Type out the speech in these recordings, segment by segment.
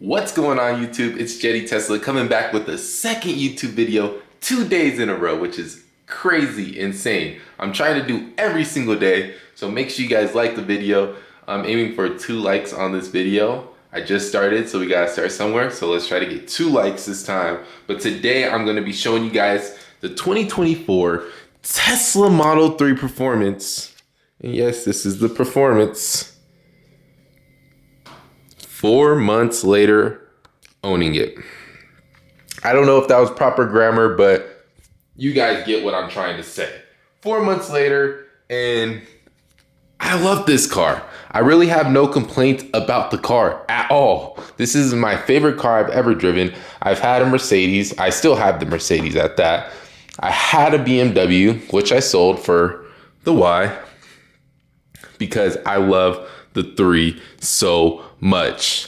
What's going on YouTube? It's Jetty Tesla coming back with the second YouTube video 2 days in a row, which is crazy insane. I'm trying to do every single day, so make sure you guys like the video. I'm aiming for 2 likes on this video. I just started, so we gotta start somewhere. So let's try to get 2 likes this time. But today I'm gonna be showing you guys the 2024 Tesla Model 3 Performance. And yes, this is the Performance. 4 months later, owning it. I don't know if that was proper grammar, but you guys get what I'm trying to say. 4 months later, and I love this car. I really have no complaints about the car at all. This is my favorite car I've ever driven. I've had a Mercedes. I still have the Mercedes at that. I had a BMW, which I sold for the Y, because I love the 3 so much.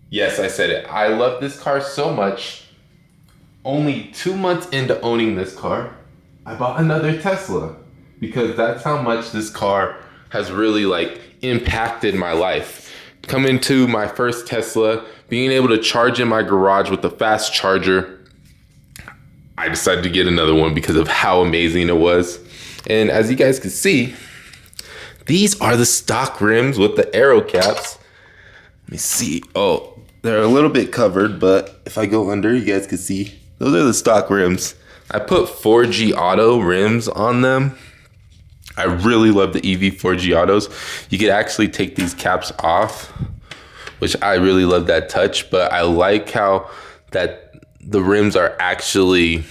Yes, I said it. I love this car so much. Only 2 months into owning this car, I bought another Tesla, because that's how much this car has really impacted my life. Coming to my first Tesla, being able to charge in my garage with a fast charger, I decided to get another one because of how amazing it was. And as you guys can see, these are the stock rims with the aero caps. Let me see. Oh, they're a little bit covered, but if I go under, you guys can see. Those are the stock rims. I put 4G Auto rims on them. I really love the EV 4G Autos. You could actually take these caps off, which I really love that touch, but I like how that the rims are actually,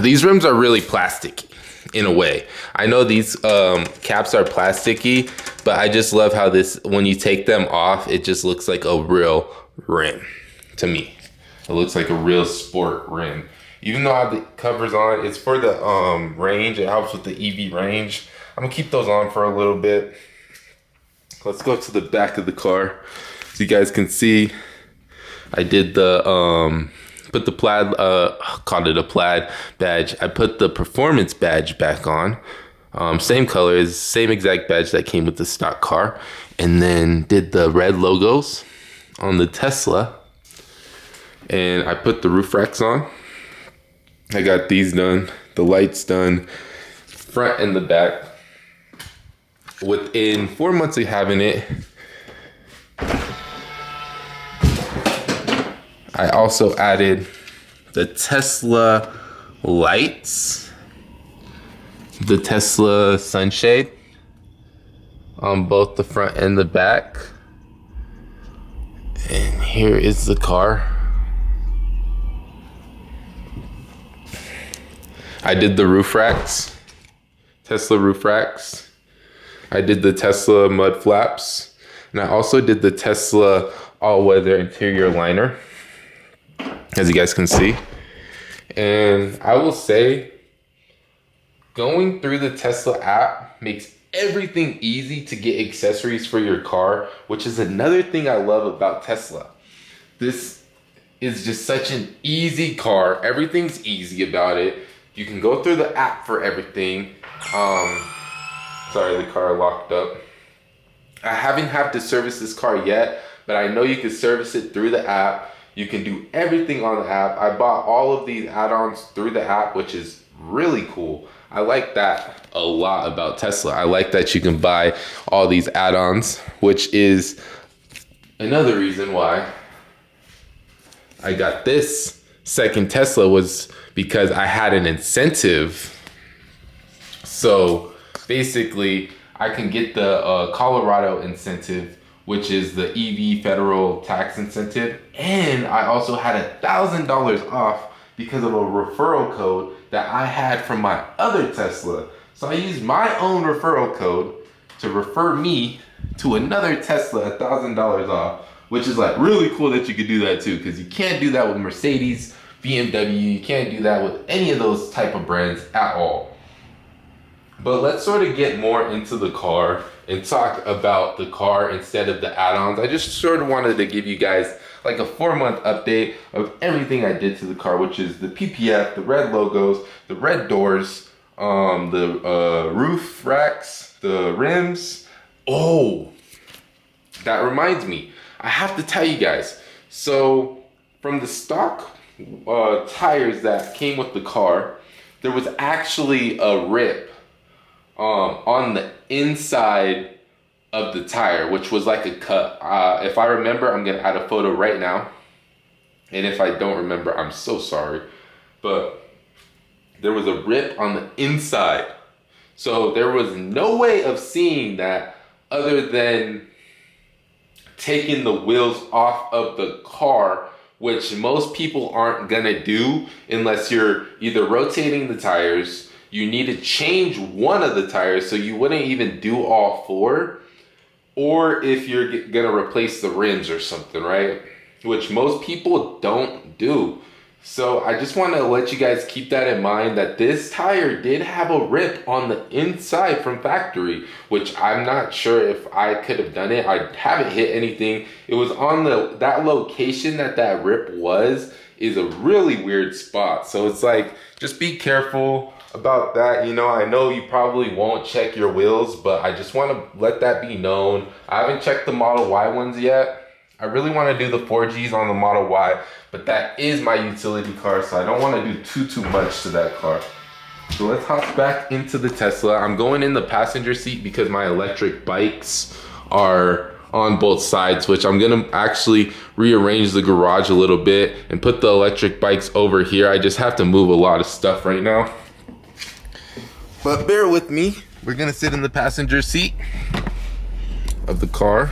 these rims are really plasticky. In a way, I know these caps are plasticky, but I just love how this, when you take them off, it just looks like a real rim to me. It looks like a real sport rim. Even though I have the covers on, it's for the range. It helps with the EV range. I'm gonna keep those on for a little bit. Let's go to the back of the car. So you guys can see, I did the put the plaid, called it a plaid badge. I put the performance badge back on. Same colors, same exact badge that came with the stock car. And then did the red logos on the Tesla. And I put the roof racks on. I got these done, the lights done, front and the back. Within 4 months of having it, I also added the Tesla lights, the Tesla sunshade on both the front and the back. And here is the car. I did the roof racks, Tesla roof racks. I did the Tesla mud flaps. And I also did the Tesla all-weather interior liner, as you guys can see. And I will say, going through the Tesla app makes everything easy to get accessories for your car, which is another thing I love about Tesla. This is just such an easy car. Everything's easy about it. You can go through the app for everything. Sorry, the car locked up. I haven't had to service this car yet, but I know you can service it through the app. You can do everything on the app. I bought all of these add-ons through the app, which is really cool. I like that a lot about Tesla. I like that you can buy all these add-ons, which is another reason why I got this second Tesla, was because I had an incentive. So basically, I can get the Colorado incentive, which is the EV federal tax incentive. And I also had $1,000 off because of a referral code that I had from my other Tesla. So I used my own referral code to refer me to another Tesla, $1,000 off, which is really cool that you could do that too, because you can't do that with Mercedes, BMW, you can't do that with any of those type of brands at all. But let's sort of get more into the car and talk about the car instead of the add-ons. I just sort of wanted to give you guys like a 4-month update of everything I did to the car, which is the PPF, the red logos, the red doors, the roof racks, the rims. Oh, that reminds me, I have to tell you guys. So from the stock tires that came with the car, there was actually a rip on the inside of the tire, which was like a cut. If I remember, I'm gonna add a photo right now. And if I don't remember, I'm so sorry. But there was a rip on the inside. So there was no way of seeing that other than taking the wheels off of the car, which most people aren't gonna do unless you're either rotating the tires, you need to change one of the tires, so you wouldn't even do all four, or if you're gonna replace the rims or something, right? Which most people don't do. So I just want to let you guys keep that in mind, that this tire did have a rip on the inside from factory, which I'm not sure if I could have done it. I haven't hit anything. It was on that location that rip was, is a really weird spot. So it's like, just be careful about that. You know, I know you probably won't check your wheels, but I just want to let that be known. I haven't checked the Model Y ones yet. I really want to do the 4Gs on the Model Y, but that is my utility car, so I don't want to do too much to that car. So let's hop back into the Tesla. I'm going in the passenger seat because my electric bikes are on both sides, which I'm gonna actually rearrange the garage a little bit and put the electric bikes over here. I just have to move a lot of stuff right now. But bear with me. We're gonna sit in the passenger seat of the car.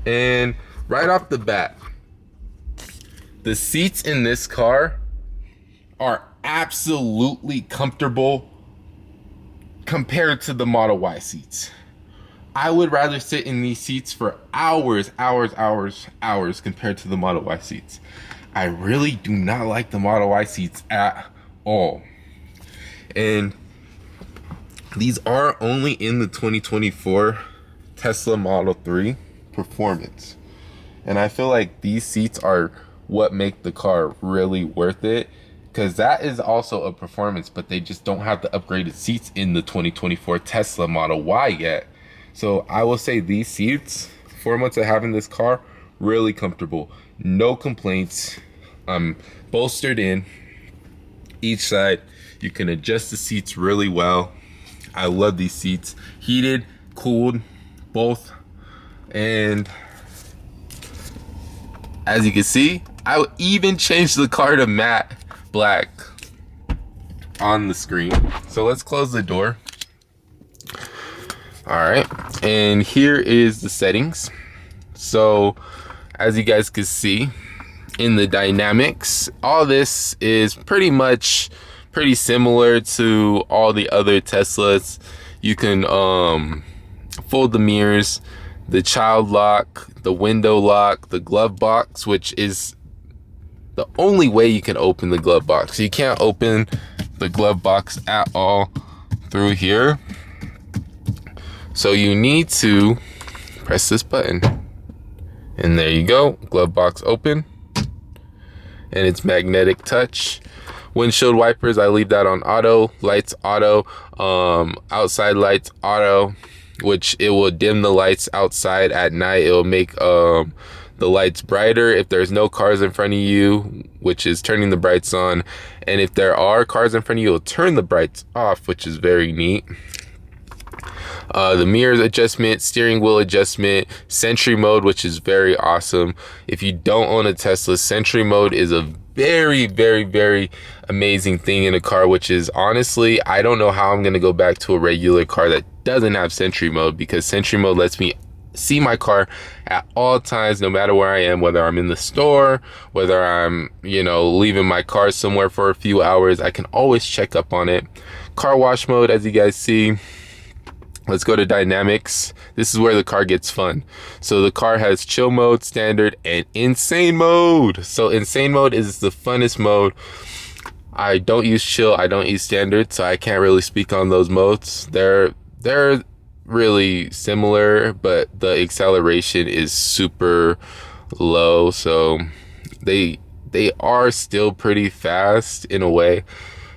And right off the bat, the seats in this car are absolutely comfortable compared to the Model Y seats. I would rather sit in these seats for hours compared to the Model Y seats. I really do not like the Model Y seats at all. And these are only in the 2024 Tesla Model 3 Performance. And I feel like these seats are what make the car really worth it, because that is also a performance, but they just don't have the upgraded seats in the 2024 Tesla Model Y yet. So I will say these seats, 4 months of having this car, really comfortable. No complaints. Bolstered in each side. You can adjust the seats really well. I love these seats. Heated, cooled, both. And as you can see, I will even change the car to matte black on the screen. So let's close the door. All right, and here is the settings. So as you guys can see in the dynamics, all this is pretty similar to all the other Teslas. You can fold the mirrors, the child lock, the window lock, the glove box, which is the only way you can open the glove box. You can't open the glove box at all through here. So you need to press this button. And there you go, glove box open. And it's magnetic touch. Windshield wipers, I leave that on auto. Lights auto. Outside lights auto, which it will dim the lights outside at night. It will make the lights brighter if there's no cars in front of you, which is turning the brights on. And if there are cars in front of you, it will turn the brights off, which is very neat. The mirrors adjustment, steering wheel adjustment, Sentry mode, which is very awesome. If you don't own a Tesla, Sentry mode is a very amazing thing in a car, which is honestly, I don't know how I'm going to go back to a regular car that doesn't have Sentry mode, because Sentry mode lets me see my car at all times, no matter where I am, whether I'm in the store, whether I'm, leaving my car somewhere for a few hours, I can always check up on it. Car wash mode, as you guys see. Let's go to dynamics. This is where the car gets fun. So the car has chill mode, standard, and insane mode. So insane mode is the funnest mode. I don't use chill, I don't use standard, so I can't really speak on those modes. They're really similar, but the acceleration is super low. So they are still pretty fast in a way.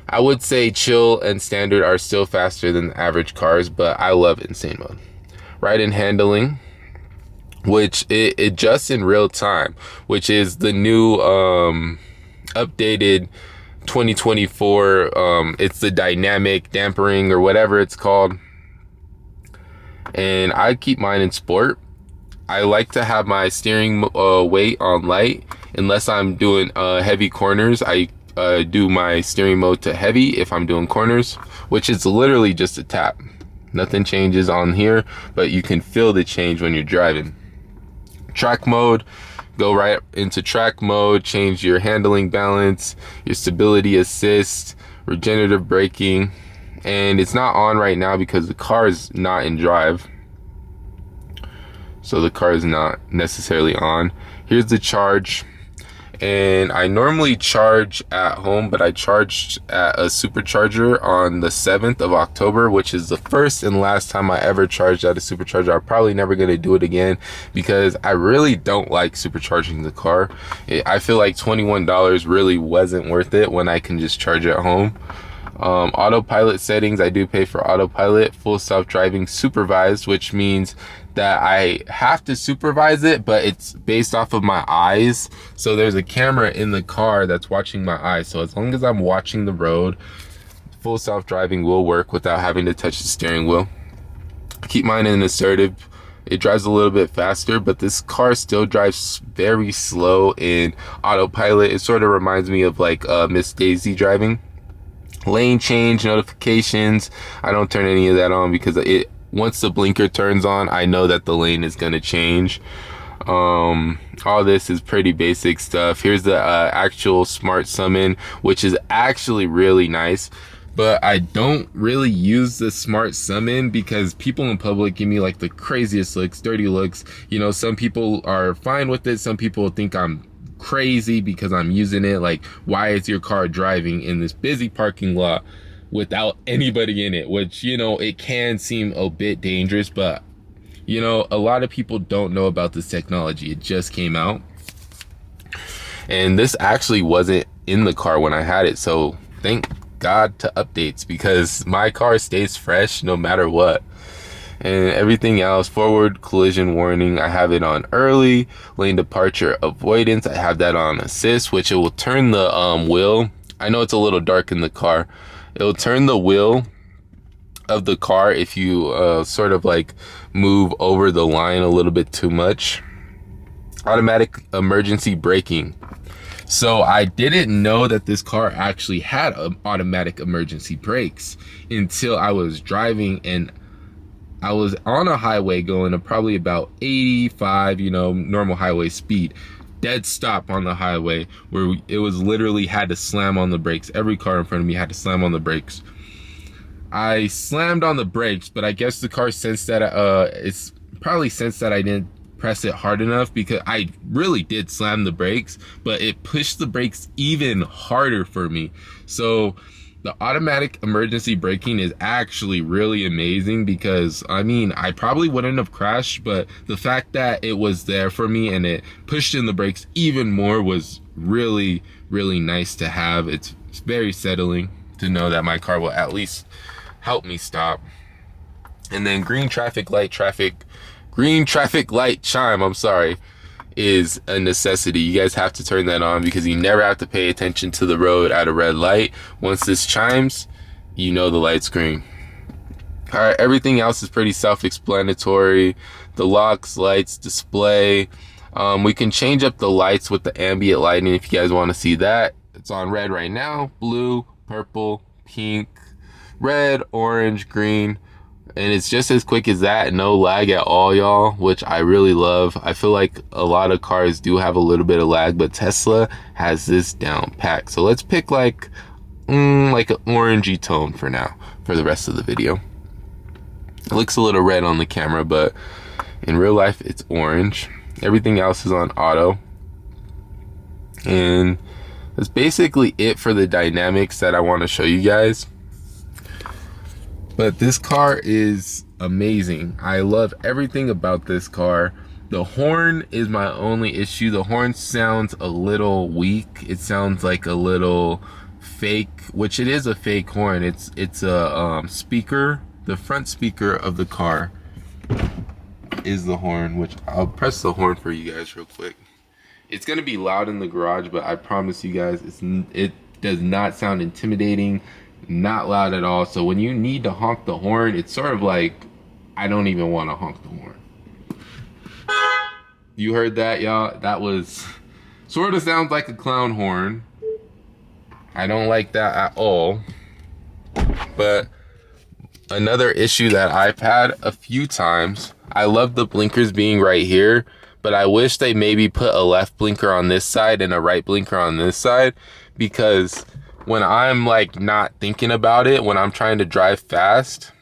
I would say chill and standard are still faster than the average cars, but I love insane mode. Ride and handling. which it adjusts in real time, which is the new updated 2024. It's the dynamic dampering or whatever it's called. And I keep mine in sport. I like to have my steering weight on light. Unless I'm doing heavy corners, I do my steering mode to heavy if I'm doing corners, which is literally just a tap. Nothing changes on here, but you can feel the change when you're driving. Track mode, go right into track mode, change your handling balance, your stability assist, regenerative braking. And it's not on right now because the car is not in drive. So the car is not necessarily on. Here's the charge. And I normally charge at home, but I charged at a supercharger on the 7th of October, which is the first and last time I ever charged at a supercharger. I'm probably never going to do it again because I really don't like supercharging the car. I feel like $21 really wasn't worth it when I can just charge at home. Autopilot settings, I do pay for autopilot. Full self-driving supervised, which means that I have to supervise it, but it's based off of my eyes. So there's a camera in the car that's watching my eyes. So as long as I'm watching the road, full self-driving will work without having to touch the steering wheel. Keep mine in assertive. It drives a little bit faster, but this car still drives very slow in autopilot. It sort of reminds me of like Miss Daisy driving. Lane change notifications, I don't turn any of that on because once the blinker turns on, I know that the lane is going to change. All this is pretty basic stuff. Here's the actual smart summon, which is actually really nice, but I don't really use the smart summon because people in public give me like the craziest looks, dirty looks. You know, some people are fine with it, some people think I'm crazy because I'm using it. Like, why is your car driving in this busy parking lot without anybody in it? Which, you know, it can seem a bit dangerous, but you know, a lot of people don't know about this technology. It just came out, and this actually wasn't in the car when I had it, so thank God to updates because my car stays fresh no matter what. And everything else, forward collision warning, I have it on early. Lane departure avoidance, I have that on assist, which it will turn the wheel. I know it's a little dark in the car. It will turn the wheel of the car if you sort of like move over the line a little bit too much. Automatic emergency braking. So I didn't know that this car actually had automatic emergency brakes until I was driving, and I was on a highway going to probably about 85, you know, normal highway speed. Dead stop on the highway where it was literally had to slam on the brakes. Every car in front of me had to slam on the brakes. I slammed on the brakes, but I guess the car sensed that it's probably sensed that I didn't press it hard enough because I really did slam the brakes, but it pushed the brakes even harder for me. So the automatic emergency braking is actually really amazing because, I mean, I probably wouldn't have crashed, but the fact that it was there for me and it pushed in the brakes even more was really, really nice to have. It's very settling to know that my car will at least help me stop. And then green traffic light chime, I'm sorry, is a necessity. You guys have to turn that on because you never have to pay attention to the road at a red light. Once this chimes, you know the light's green. All right, everything else is pretty self-explanatory. The locks, lights, display. We can change up the lights with the ambient lighting if you guys want to see that. It's on red right now, blue, purple, pink, red, orange, green. And it's just as quick as that, no lag at all, y'all, which I really love. I feel like a lot of cars do have a little bit of lag, but Tesla has this down packed. So let's pick like an orangey tone for now, for the rest of the video. It looks a little red on the camera, but in real life, it's orange. Everything else is on auto. And that's basically it for the dynamics that I want to show you guys. But this car is amazing. I love everything about this car. The horn is my only issue. The horn sounds a little weak. It sounds like a little fake, which it is a fake horn. It's a speaker, the front speaker of the car. is the horn, which I'll press the horn for you guys real quick. It's gonna be loud in the garage, but I promise you guys, it does not sound intimidating, not loud at all. So when you need to honk the horn, it's sort of like, I don't even want to honk the horn. You heard that, y'all? That was sort of sounds like a clown horn. I don't like that at all. But another issue that I've had a few times, I love the blinkers being right here, but I wish they maybe put a left blinker on this side and a right blinker on this side, because when I'm like not thinking about it, when I'm trying to drive fast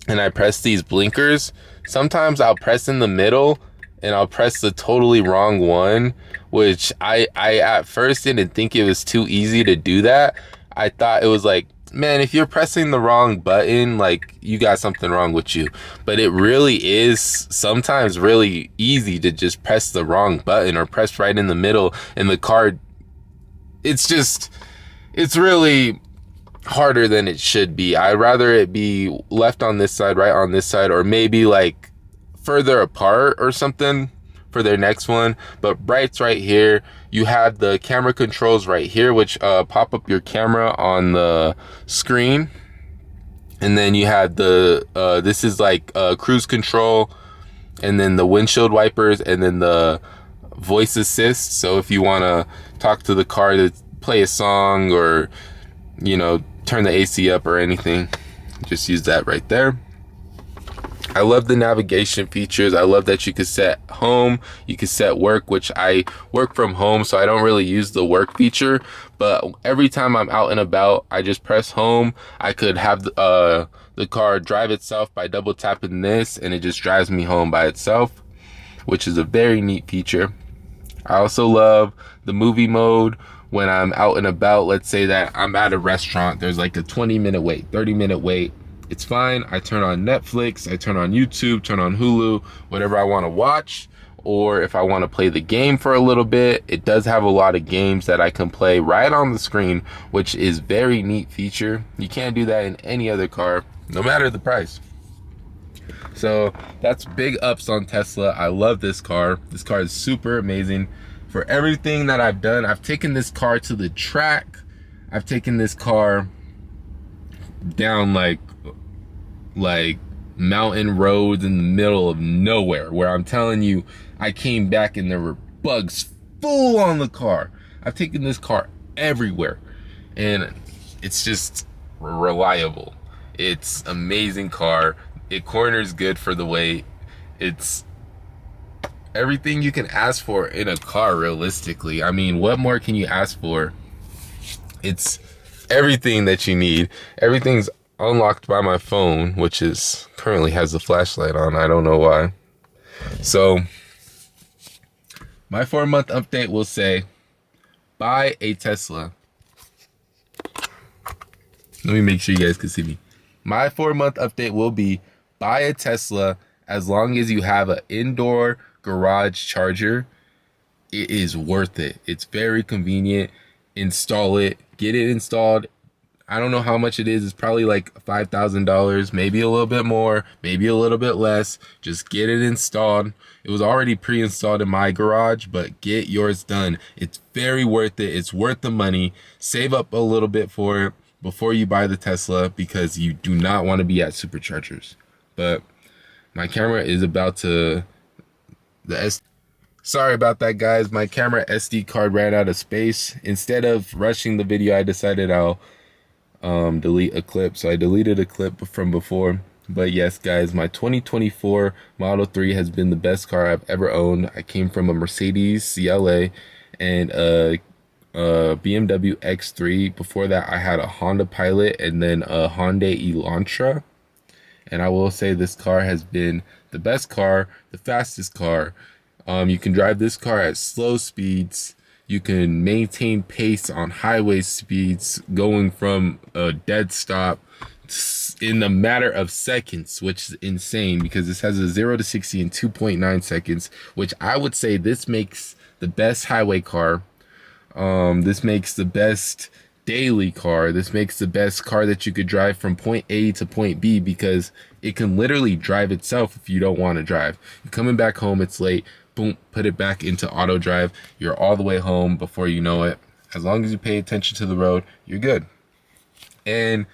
and I press these blinkers, sometimes I'll press in the middle and I'll press the totally wrong one, which I at first didn't think it was too easy to do that. I thought it was like, man, if you're pressing the wrong button, like, you got something wrong with you. But it really is sometimes really easy to just press the wrong button or press right in the middle, and the car, it's really harder than it should be. I'd rather it be left on this side, right on this side, or maybe like further apart or something for their next one. But right's right here. You have the camera controls right here, which pop up your camera on the screen, and then you have the this is like cruise control, and then the windshield wipers, and then the voice assist. So if you want to talk to the car to play a song, or, you know, turn the AC up or anything, just use that right there. I love the navigation features. I love that you could set home, you could set work, which I work from home, so I don't really use the work feature. But every time I'm out and about, I just press home. I could have the car drive itself by double tapping this, and it just drives me home by itself, which is a very neat feature. I also love the movie mode. When I'm out and about, let's say that I'm at a restaurant, there's like a 20-minute wait, 30-minute wait. It's fine. I turn on Netflix, I turn on YouTube, turn on Hulu, whatever I want to watch. Or if I want to play the game for a little bit, it does have a lot of games that I can play right on the screen, which is very neat feature. You can't do that in any other car, no matter the price. So that's big ups on Tesla. I love this car. This car is super amazing. For everything that I've done, I've taken this car to the track. I've taken this car down like mountain roads in the middle of nowhere, where I'm telling you, I came back and there were bugs full on the car. I've taken this car everywhere, and it's just reliable. It's amazing car. It corners good for the weight. It's everything you can ask for in a car, realistically. I mean, what more can you ask for? It's everything that you need. Everything's unlocked by my phone, which is currently has the flashlight on. I don't know why. So my 4-month update will say, buy a Tesla. Let me make sure you guys can see me. My 4-month update will be, buy a Tesla as long as you have an indoor garage charger. It is worth it. It's very convenient. Install it, get it installed. I don't know how much it is. It's probably like $5,000, maybe a little bit more, maybe a little bit less. Just get it installed. It was already pre-installed in my garage, but get yours done. It's very worth it. It's worth the money. Save up a little bit for it before you buy the Tesla, because you do not want to be at superchargers. But my camera is about to, sorry about that, guys. My camera SD card ran out of space. Instead of rushing the video, I decided I'll delete a clip. So I deleted a clip from before. But yes, guys, my 2024 Model 3 has been the best car I've ever owned. I came from a Mercedes CLA and a BMW X3. Before that, I had a Honda Pilot and then a Hyundai Elantra. And I will say this car has been the best car, the fastest car. You can drive this car at slow speeds. You can maintain pace on highway speeds, going from a dead stop in a matter of seconds, which is insane, because this has a 0 to 60 in 2.9 seconds, which I would say this makes the best highway car. This makes the best daily car. This makes the best car that you could drive from point A to point B because it can literally drive itself if you don't want to drive. You're coming back home, it's late, boom, put it back into auto drive. You're all the way home before you know it. As long as you pay attention to the road, you're good. And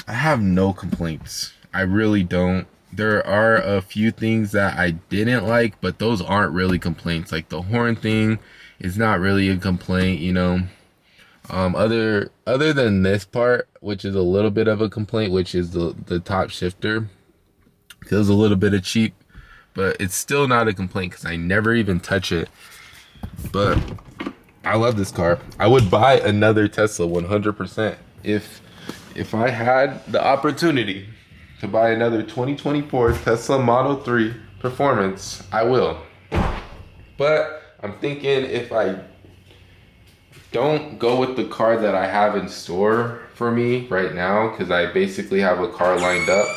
I have no complaints. I really don't. There are a few things that I didn't like, but those aren't really complaints. Like the horn thing is not really a complaint, you know. Other than this part, which is a little bit of a complaint, which is the top shifter, feels a little bit of cheap, but it's still not a complaint because I never even touch it. But I love this car. I would buy another Tesla 100% if I had the opportunity to buy another 2024 Tesla Model 3 Performance. I will. But I'm thinking if I don't go with the car that I have in store for me right now, because I basically have a car lined up,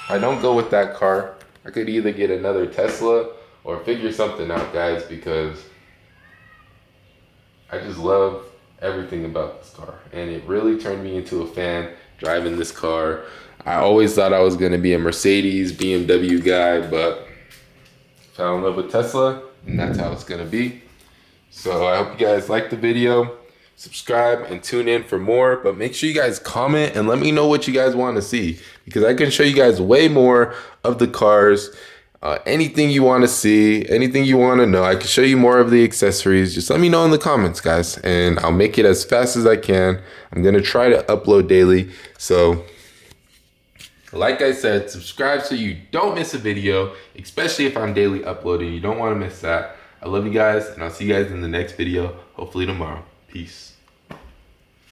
I don't go with that car, I could either get another Tesla or figure something out, guys, because I just love everything about this car. And it really turned me into a fan driving this car. I always thought I was going to be a Mercedes, BMW guy, but fell in love with Tesla, and that's how it's going to be. So I hope you guys liked the video. Subscribe and tune in for more, but make sure you guys comment and let me know what you guys want to see, because I can show you guys way more of the cars. Anything you want to see, anything you want to know, I can show you more of the accessories. Just let me know in the comments, guys, and I'll make it as fast as I can. I'm going to try to upload daily. So like I said, subscribe so you don't miss a video, especially if I'm daily uploading. You don't want to miss that. I love you guys, and I'll see you guys in the next video, hopefully tomorrow. Peace.